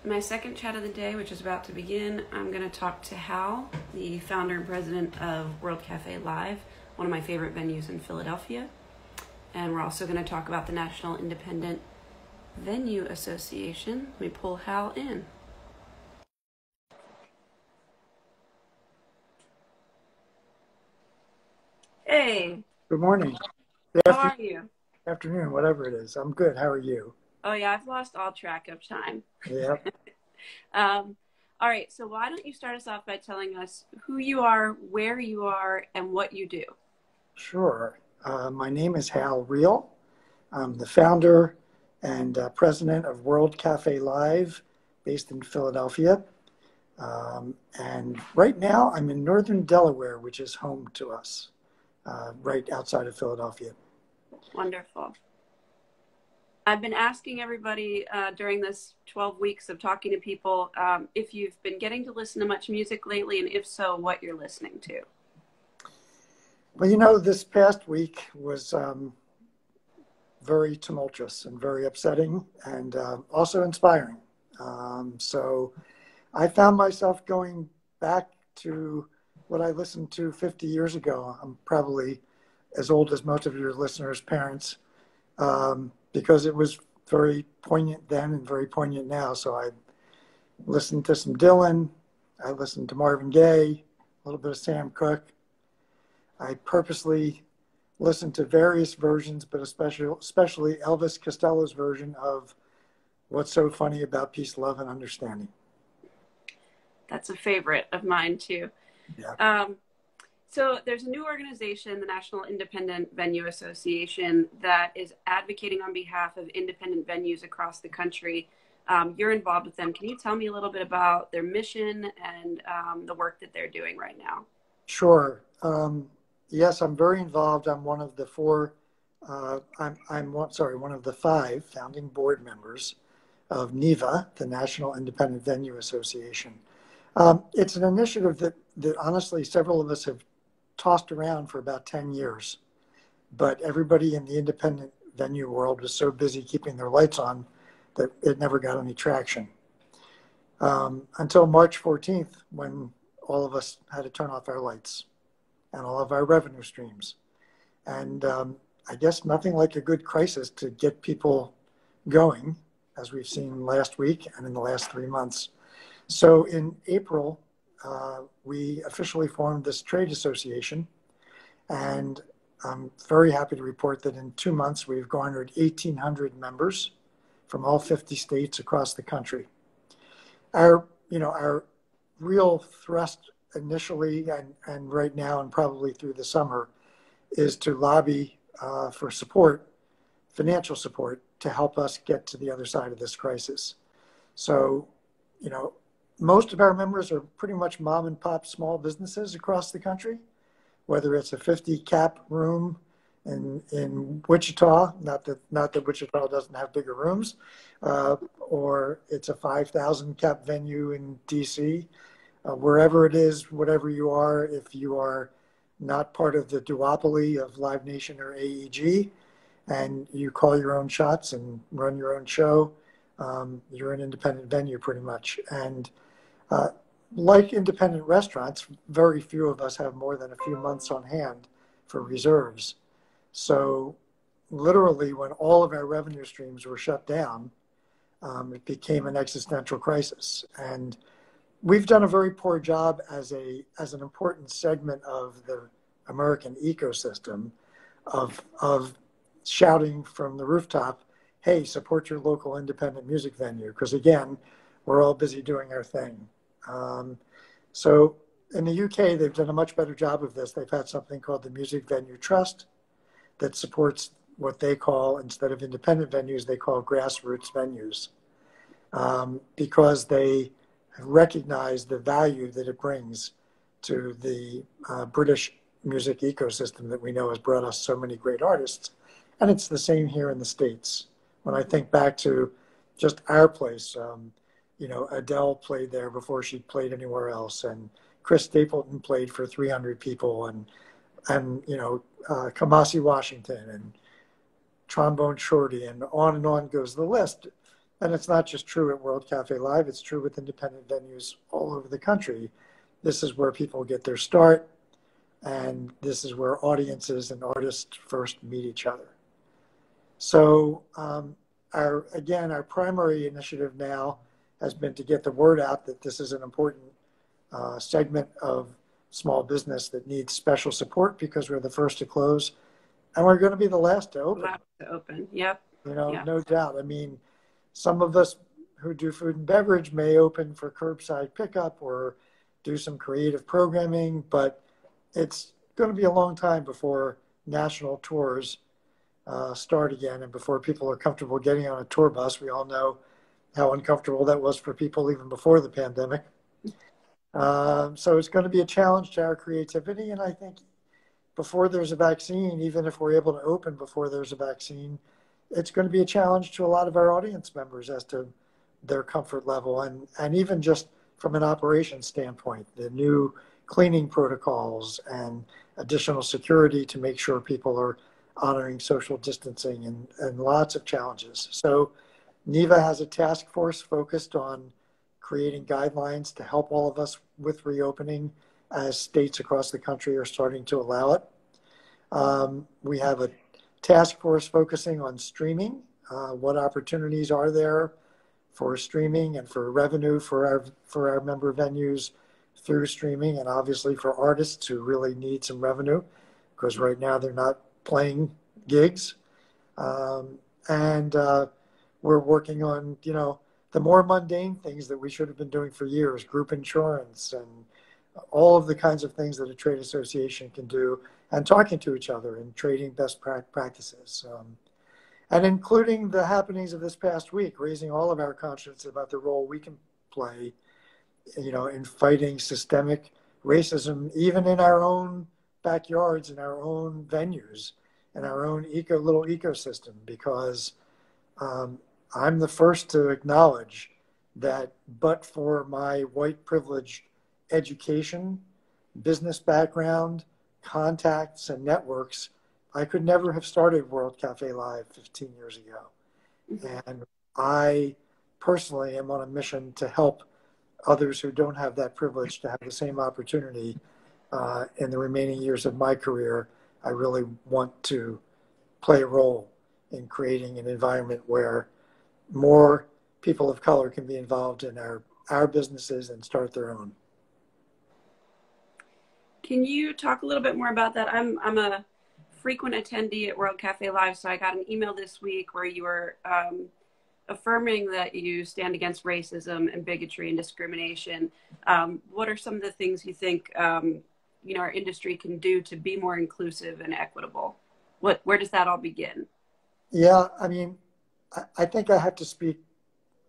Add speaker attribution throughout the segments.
Speaker 1: my second chat of the day, which is about to begin, I'm going to talk to Hal, the founder and president of World Cafe Live, one of my favorite venues in Philadelphia. And we're also going to talk about the National Independent Venue Association. Let me pull Hal in. Hey.
Speaker 2: Good morning.
Speaker 1: How are you?
Speaker 2: Afternoon, whatever it is. I'm good. How are you?
Speaker 1: Oh, yeah, I've lost all track of time.
Speaker 2: Yeah.
Speaker 1: All right, so why don't you start us off by telling us who you are, where you are, and what you do?
Speaker 2: Sure. My name is Hal Real. I'm the founder and president of World Cafe Live, based in Philadelphia. And right now I'm in northern Delaware, which is home to us, right outside of Philadelphia.
Speaker 1: Wonderful. I've been asking everybody during this 12 weeks of talking to people if you've been getting to listen to much music lately, and if so, what you're listening to.
Speaker 2: Well, you know, this past week was very tumultuous and very upsetting and also inspiring. So I found myself going back to what I listened to 50 years ago. I'm probably as old as most of your listeners' parents, because it was very poignant then and very poignant now. So I listened to some Dylan, I listened to Marvin Gaye, a little bit of Sam Cooke. I purposely listened to various versions, but especially Elvis Costello's version of What's So Funny About Peace, Love, and Understanding.
Speaker 1: That's a favorite of mine too.
Speaker 2: Yeah.
Speaker 1: So there's a new organization, the National Independent Venue Association, that is advocating on behalf of independent venues across the country. You're involved with them. Can you tell me a little bit about their mission and the work that they're doing right now?
Speaker 2: Sure. Yes, I'm very involved. I'm one of the one of the 5 founding board members of NIVA, the National Independent Venue Association. It's an initiative that honestly several of us have tossed around for about 10 years, but everybody in the independent venue world was so busy keeping their lights on that it never got any traction. Until March 14th, when all of us had to turn off our lights and all of our revenue streams. And I guess nothing like a good crisis to get people going, as we've seen last week and in the last 3 months. So in April, we officially formed this trade association, and I'm very happy to report that in 2 months we've garnered 1,800 members from all 50 states across the country. Our real thrust initially and right now and probably through the summer is to lobby for support, financial support, to help us get to the other side of this crisis. So, most of our members are pretty much mom and pop small businesses across the country, whether it's a 50 cap room in Wichita, not that Wichita doesn't have bigger rooms, or it's a 5,000 cap venue in DC, wherever it is, whatever you are. If you are not part of the duopoly of Live Nation or AEG, and you call your own shots and run your own show, you're an independent venue pretty much. And like independent restaurants, very few of us have more than a few months on hand for reserves. So literally when all of our revenue streams were shut down, it became an existential crisis. And we've done a very poor job as an important segment of the American ecosystem of shouting from the rooftop, hey, support your local independent music venue. Because again, we're all busy doing our thing. So in the UK, they've done a much better job of this. They've had something called the Music Venue Trust that supports what they call, instead of independent venues, they call grassroots venues, because they recognize the value that it brings to the British music ecosystem that we know has brought us so many great artists. And it's the same here in the States. When I think back to just our place, Adele played there before she played anywhere else, and Chris Stapleton played for 300 people, and Kamasi Washington and Trombone Shorty, and on goes the list. And it's not just true at World Cafe Live, it's true with independent venues all over the country. This is where people get their start, and this is where audiences and artists first meet each other. So our primary initiative now has been to get the word out that this is an important segment of small business that needs special support because we're the first to close, and we're going to be the last to open.
Speaker 1: Last to open, yep. Yep.
Speaker 2: No doubt. I mean, some of us who do food and beverage may open for curbside pickup or do some creative programming, but it's going to be a long time before national tours start again and before people are comfortable getting on a tour bus. We all know how uncomfortable that was for people even before the pandemic. So it's going to be a challenge to our creativity. And I think before there's a vaccine, even if we're able to open before there's a vaccine, it's going to be a challenge to a lot of our audience members as to their comfort level. And even just from an operations standpoint, the new cleaning protocols and additional security to make sure people are honoring social distancing and lots of challenges. So NIVA has a task force focused on creating guidelines to help all of us with reopening as states across the country are starting to allow it. We have a task force focusing on streaming. What opportunities are there for streaming and for revenue for our member venues through streaming, and obviously for artists who really need some revenue because right now they're not playing gigs. And we're working on, the more mundane things that we should have been doing for years, group insurance and all of the kinds of things that a trade association can do, and talking to each other and trading best practices. And including the happenings of this past week, raising all of our conscience about the role we can play, in fighting systemic racism, even in our own backyards, in our own venues, in our own little ecosystem, because I'm the first to acknowledge that but for my white privileged education, business background, contacts, and networks, I could never have started World Cafe Live 15 years ago. And I personally am on a mission to help others who don't have that privilege to have the same opportunity in the remaining years of my career. I really want to play a role in creating an environment where more people of color can be involved in our businesses and start their own.
Speaker 1: Can you talk a little bit more about that? I'm a frequent attendee at World Cafe Live, so I got an email this week where you were affirming that you stand against racism and bigotry and discrimination. What are some of the things you think our industry can do to be more inclusive and equitable? Where does that all begin?
Speaker 2: Yeah, I mean, I think I have to speak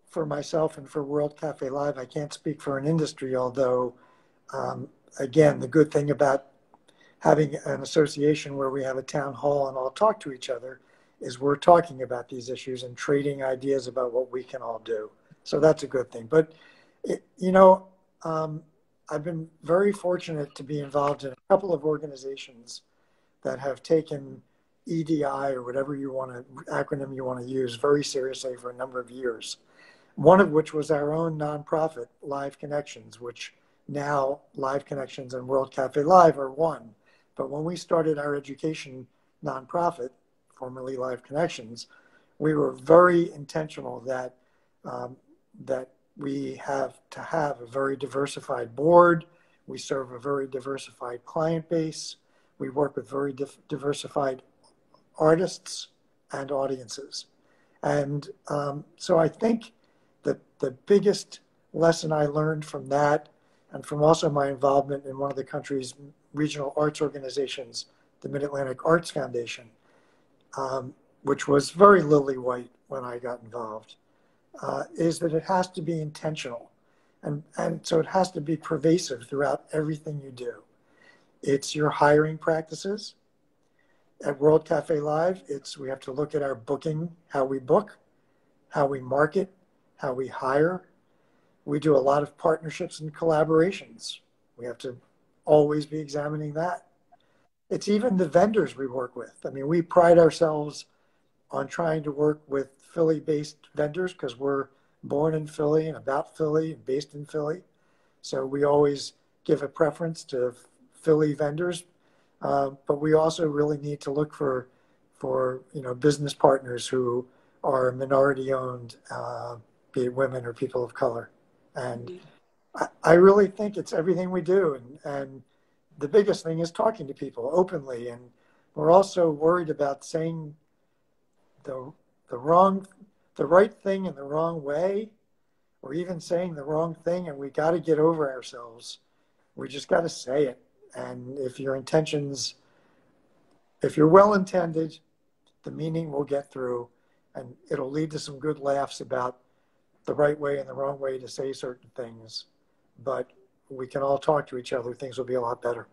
Speaker 2: for myself and for World Cafe Live. I can't speak for an industry, although, again, the good thing about having an association where we have a town hall and all talk to each other is we're talking about these issues and trading ideas about what we can all do. So that's a good thing. But, I've been very fortunate to be involved in a couple of organizations that have taken EDI or whatever acronym you want to use very seriously for a number of years. One of which was our own nonprofit, Live Connections, which now Live Connections and World Cafe Live are one. But when we started our education nonprofit, formerly Live Connections, we were very intentional that we have to have a very diversified board. We serve a very diversified client base. We work with very diversified artists and audiences. And so I think that the biggest lesson I learned from that, and from also my involvement in one of the country's regional arts organizations, the Mid-Atlantic Arts Foundation, which was very lily white when I got involved, is that it has to be intentional. And so it has to be pervasive throughout everything you do. It's your hiring practices. At World Cafe Live, we have to look at our booking, how we book, how we market, how we hire. We do a lot of partnerships and collaborations. We have to always be examining that. It's even the vendors we work with. I mean, we pride ourselves on trying to work with Philly-based vendors because we're born in Philly and about Philly and based in Philly. So we always give a preference to Philly vendors, but we also really need to look for business partners who are minority-owned, be it women or people of color. And I really think it's everything we do, and the biggest thing is talking to people openly. And we're also worried about saying the right thing in the wrong way, or even saying the wrong thing, and we got to get over ourselves. We just got to say it. And if you're well intended, the meaning will get through, and it'll lead to some good laughs about the right way and the wrong way to say certain things. But we can all talk to each other. Things will be a lot better.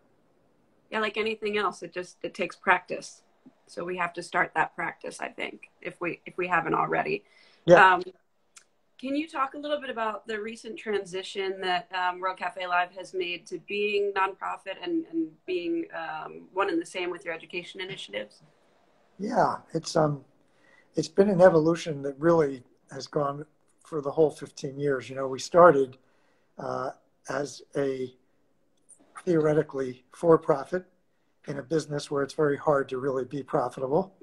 Speaker 1: Yeah, like anything else, it takes practice. So we have to start that practice, I think, if we haven't already.
Speaker 2: Yeah.
Speaker 1: Can you talk a little bit about the recent transition that World Cafe Live has made to being nonprofit and being one and the same with your education initiatives?
Speaker 2: Yeah, it's been an evolution that really has gone for the whole 15 years. We started as a theoretically for-profit in a business where it's very hard to really be profitable.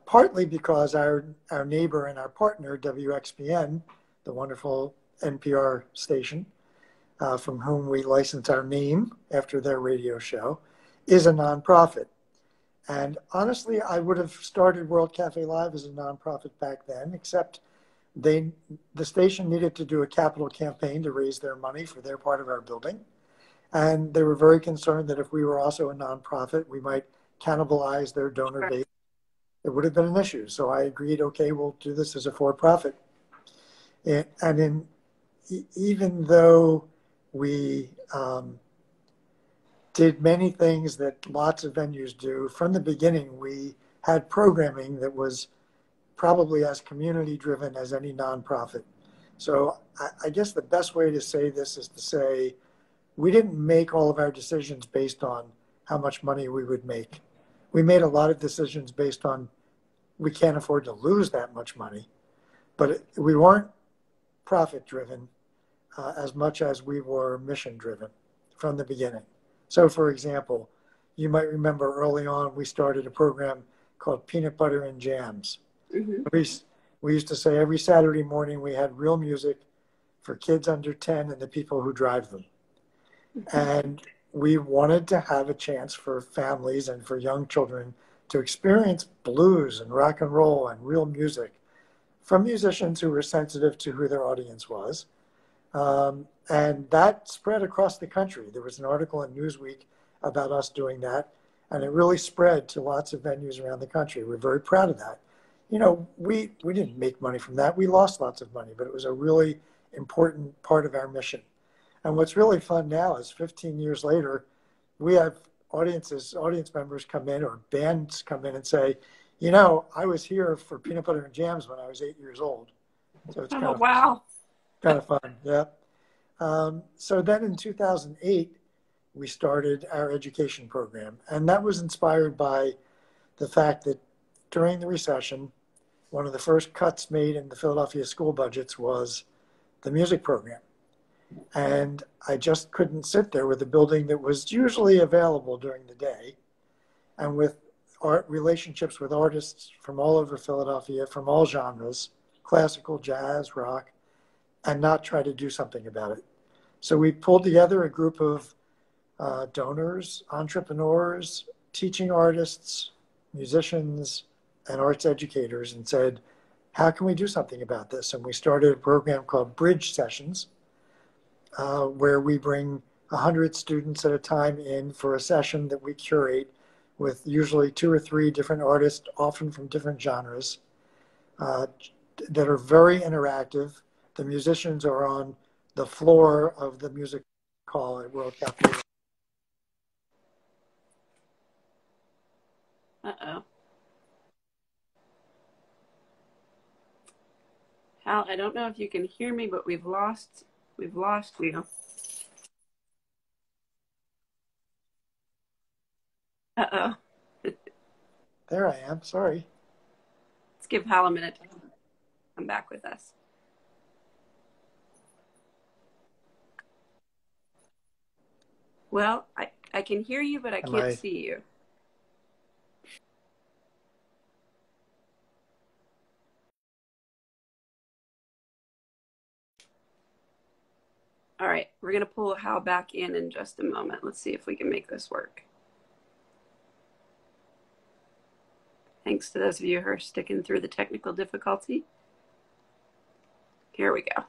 Speaker 2: Partly because our neighbor and our partner, WXPN, the wonderful NPR station, from whom we license our name after their radio show, is a nonprofit. And honestly, I would have started World Cafe Live as a nonprofit back then, except the station needed to do a capital campaign to raise their money for their part of our building. And they were very concerned that if we were also a nonprofit, we might cannibalize their donor base. It would have been an issue. So I agreed, okay, we'll do this as a for-profit. And even though we did many things that lots of venues do, from the beginning, we had programming that was probably as community-driven as any nonprofit. So I guess the best way to say this is to say, we didn't make all of our decisions based on how much money we would make. We made a lot of decisions based on we can't afford to lose that much money, but we weren't profit driven as much as we were mission driven from the beginning. So for example, you might remember early on, we started a program called Peanut Butter and Jams. Mm-hmm. We used to say every Saturday morning we had real music for kids under 10 and the people who drive them. Mm-hmm. And we wanted to have a chance for families and for young children to experience blues and rock and roll and real music from musicians who were sensitive to who their audience was. And that spread across the country. There was an article in Newsweek about us doing that, and it really spread to lots of venues around the country. We're very proud of that. We didn't make money from that. We lost lots of money, but it was a really important part of our mission. And what's really fun now is 15 years later, we have audience members come in or bands come in and say, I was here for Peanut Butter and Jams when I was 8 years old. So it's kind of fun. Yeah. So then in 2008, we started our education program. And that was inspired by the fact that during the recession, one of the first cuts made in the Philadelphia school budgets was the music program. And I just couldn't sit there with a building that was usually available during the day and with relationships with artists from all over Philadelphia, from all genres, classical, jazz, rock, and not try to do something about it. So we pulled together a group of donors, entrepreneurs, teaching artists, musicians, and arts educators and said, how can we do something about this? And we started a program called Bridge Sessions, where we bring 100 students at a time in for a session that we curate with usually 2 or 3 different artists, often from different genres, that are very interactive. The musicians are on the floor of the music hall at World Cafe.
Speaker 1: Uh-oh. Hal, I don't know if you can hear me, but we've lost you. Uh-oh.
Speaker 2: There I am. Sorry.
Speaker 1: It's give Hal a minute to come back with us. Well, I can hear you, but I can't see you. All right, we're going to pull Hal back in just a moment. Let's see if we can make this work. Thanks to those of you who are sticking through the technical difficulty. Here we go.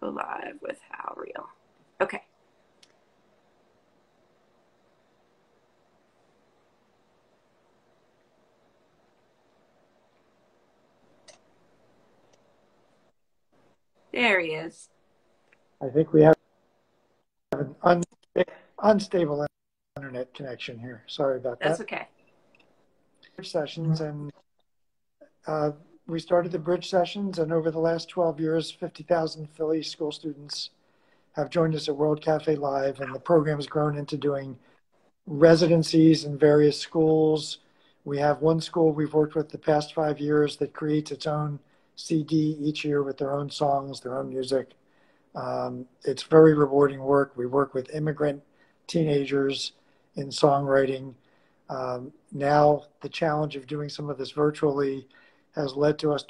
Speaker 1: Go live with Hal Real. Okay. There he is.
Speaker 2: I think we have an unstable internet connection here. Sorry about that.
Speaker 1: That's okay.
Speaker 2: Bridge sessions, and we started the bridge sessions, and over the last 12 years, 50,000 Philly school students have joined us at World Cafe Live, and the program has grown into doing residencies in various schools. We have one school we've worked with the past 5 years that creates its own CD each year with their own songs, their own music. It's very rewarding work. We work with immigrant teenagers in songwriting. Now the challenge of doing some of this virtually has led to us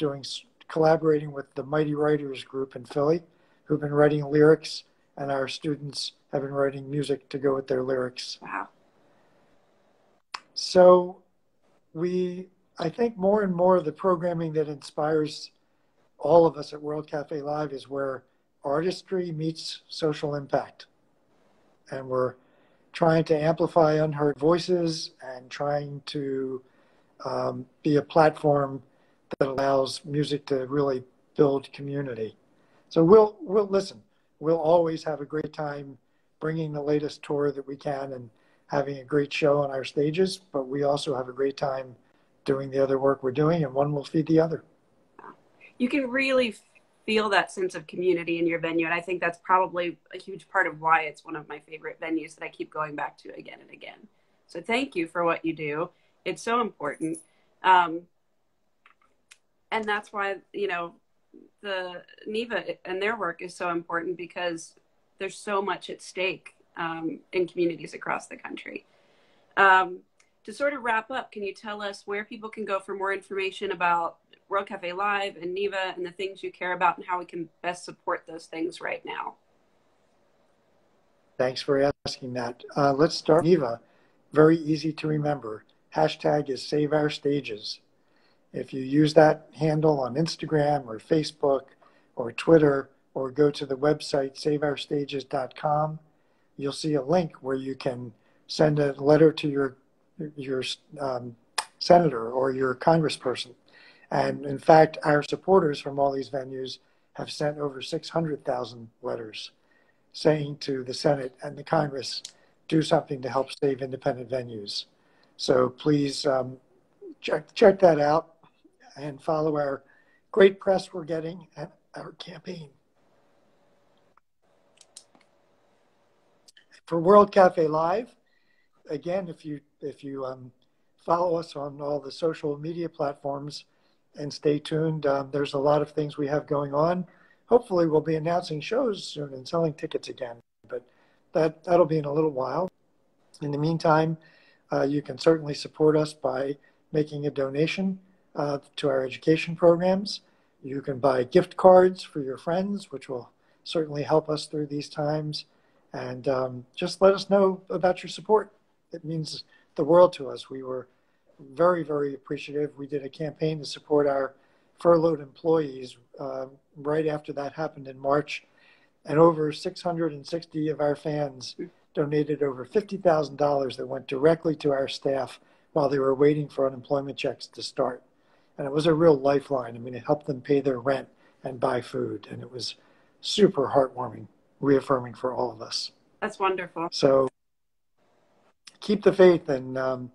Speaker 2: collaborating with the Mighty Writers group in Philly, who've been writing lyrics, and our students have been writing music to go with their lyrics.
Speaker 1: Wow.
Speaker 2: So I think more and more of the programming that inspires all of us at World Cafe Live is where artistry meets social impact. And we're trying to amplify unheard voices and trying to be a platform that allows music to really build community. So we'll listen. We'll always have a great time bringing the latest tour that we can and having a great show on our stages, but we also have a great time doing the other work we're doing, and one will feed the other.
Speaker 1: You can really feel that sense of community in your venue, and I think that's probably a huge part of why it's one of my favorite venues that I keep going back to again and again. So thank you for what you do. It's so important. And that's why, the NIVA and their work is so important, because there's so much at stake in communities across the country. To sort of wrap up, can you tell us where people can go for more information about World Cafe Live and NIVA and the things you care about and how we can best support those things right now?
Speaker 2: Thanks for asking that. Let's start NIVA. Very easy to remember. Hashtag is Save Our Stages. If you use that handle on Instagram or Facebook or Twitter, or go to the website saveourstages.com, you'll see a link where you can send a letter to your senator or your congressperson. And in fact, our supporters from all these venues have sent over 600,000 letters saying to the Senate and the Congress, do something to help save independent venues. So please check that out and follow our great press we're getting at our campaign. For World Cafe Live, again, if you follow us on all the social media platforms and stay tuned, there's a lot of things we have going on. Hopefully we'll be announcing shows soon and selling tickets again, but that'll be in a little while. In the meantime, you can certainly support us by making a donation to our education programs. You can buy gift cards for your friends, which will certainly help us through these times. And just let us know about your support. It means the world to us. We were very, very appreciative. We did a campaign to support our furloughed employees right after that happened in March. And over 660 of our fans donated over $50,000 that went directly to our staff while they were waiting for unemployment checks to start. And it was a real lifeline. I mean, it helped them pay their rent and buy food. And it was super heartwarming, reaffirming for all of us.
Speaker 1: That's wonderful.
Speaker 2: So keep the faith and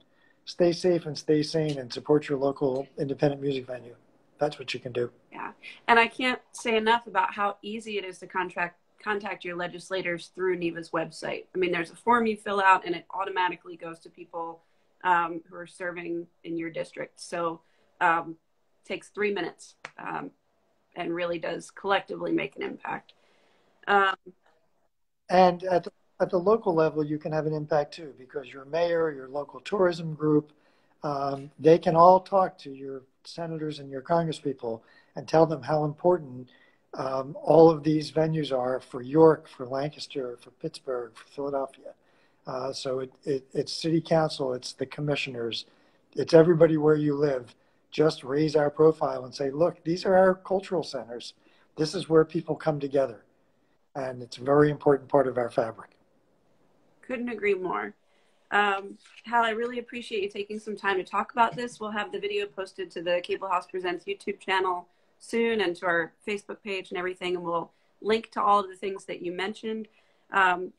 Speaker 2: stay safe and stay sane and support your local independent music venue. That's what you can do.
Speaker 1: Yeah. And I can't say enough about how easy it is to contact your legislators through NIVA's website. I mean, there's a form you fill out and it automatically goes to people who are serving in your district. So takes 3 minutes, and really does collectively make an impact.
Speaker 2: And at the local level, you can have an impact too, because your mayor, your local tourism group, they can all talk to your senators and your congresspeople and tell them how important all of these venues are for York, for Lancaster, for Pittsburgh, for Philadelphia. So it's city council, it's the commissioners, it's everybody where you live. Just raise our profile and say, look, these are our cultural centers. This is where people come together. And it's a very important part of our fabric.
Speaker 1: Couldn't agree more. Hal, I really appreciate you taking some time to talk about this. We'll have the video posted to the Cable House Presents YouTube channel soon and to our Facebook page and everything, and we'll link to all of the things that you mentioned.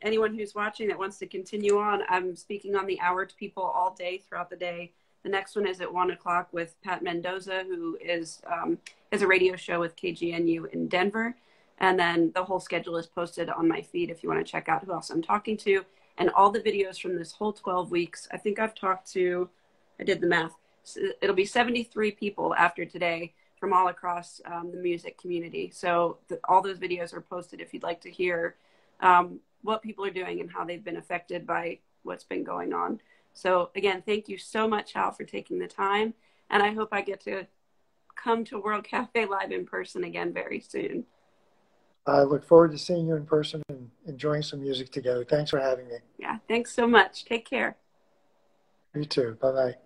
Speaker 1: Anyone who's watching that wants to continue on, I'm speaking on the hour to people all day throughout the day. The next one is at 1 o'clock with Pat Mendoza, who is has a radio show with KGNU in Denver. And then the whole schedule is posted on my feed if you want to check out who else I'm talking to. And all the videos from this whole 12 weeks, I think I've talked to, I did the math, it'll be 73 people after today from all across the music community. So all those videos are posted if you'd like to hear what people are doing and how they've been affected by what's been going on. So again, thank you so much, Hal, for taking the time. And I hope I get to come to World Cafe Live in person again very soon.
Speaker 2: I look forward to seeing you in person and enjoying some music together. Thanks for having me.
Speaker 1: Yeah, thanks so much. Take care.
Speaker 2: You too. Bye-bye.